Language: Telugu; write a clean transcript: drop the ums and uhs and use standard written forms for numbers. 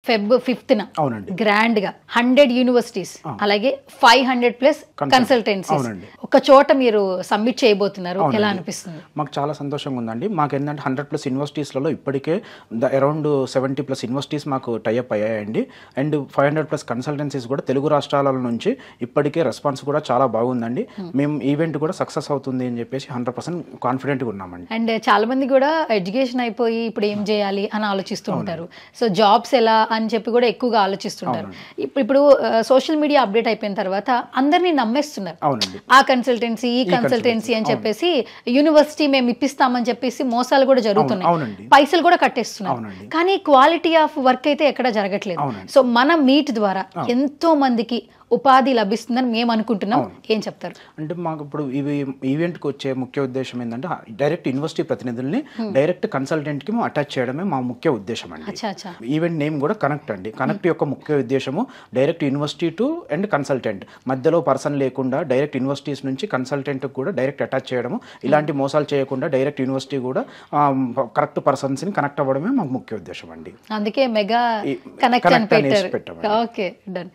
ఫెబ్ 5th అవునండి. గ్రాండ్ గా 100 యూనివర్సిటీస్ అలాగే 500+ కన్సల్టెన్సీస్ అవునండి. ఒక చోట మీరు సబ్మిట్ చేయబోతున్నారు. ఎలా అనిపిస్తుంది? మాకు చాలా సంతోషంగా ఉందండి. మాకు ఏంటంటే 100+ యూనివర్సిటీస్లలో ఇప్పటికే అరౌండ్ 70+ యూనివర్సిటీస్ మాకు టైఅప్ అయ్యాయండి. అండ్ 500+ కన్సల్టెన్సీస్ కూడా తెలుగు రాష్ట్రాల నుంచి ఇప్పటికే రెస్పాన్స్ కూడా చాలా బాగుందండి. మేము ఈవెంట్ కూడా సక్సెస్ అవుతుంది అని చెప్పేసి 100% కాన్ఫిడెంట్గా ఉన్నామండి. అండ్ చాలా మంది కూడా ఎడ్యుకేషన్ అయిపోయి ఇప్పుడు ఏం చేయాలి అని ఆలోచిస్తూ ఉంటారు. సో జాబ్స్ ఎలా అని చెప్పి కూడా ఎక్కువగా ఆలోచిస్తుంటారు. ఇప్పుడు సోషల్ మీడియా అప్డేట్ అయిపోయిన తర్వాత అందరినీ నమ్మేస్తున్నారు. అవునండి. ఆ కన్సల్టెన్సీ ఈ కన్సల్టెన్సీ అని చెప్పేసి యూనివర్సిటీ మేము ఇప్పిస్తామని చెప్పేసి మోసాలు కూడా జరుగుతున్నాయి. పైసలు కూడా కట్టేస్తున్నారు. కానీ క్వాలిటీ ఆఫ్ వర్క్ అయితే ఎక్కడ జరగట్లేదు. సో మన మీట్ ద్వారా ఎంతో మందికి ఉపాధి లభిస్తుందని మేము అనుకుంటున్నాం. ఏం చెప్తారు? అంటే మాకు ఇప్పుడు ఈవెంట్కి వచ్చే ముఖ్య ఉద్దేశం ఏంటంటే డైరెక్ట్ యూనివర్సిటీ ప్రతినిధుల్ని డైరెక్ట్ కన్సల్టెంట్కి మేము అటాచ్ చేయడమే మా ముఖ్య ఉద్దేశం అండి. ఈవెంట్ నేమ్ కూడా కనెక్ట్ అండి. కనెక్ట్ యొక్క ముఖ్య ఉద్దేశము direct university to and consultant, మధ్యలో పర్సన్ లేకుండా డైరెక్ట్ యూనివర్సిటీస్ నుంచి కన్సల్టెంట్ కూడా డైరెక్ట్ అటాచ్ చేయడము, ఇలాంటి మోసాలు చేయకుండా డైరెక్ట్ యూనివర్సిటీ కూడా కరెక్ట్ పర్సన్స్ని కనెక్ట్ అవ్వడమే మాకు ముఖ్య ఉద్దేశం అండి. అందుకే మెగా కనెక్ట్ అని పెట్టారు. Okay, done.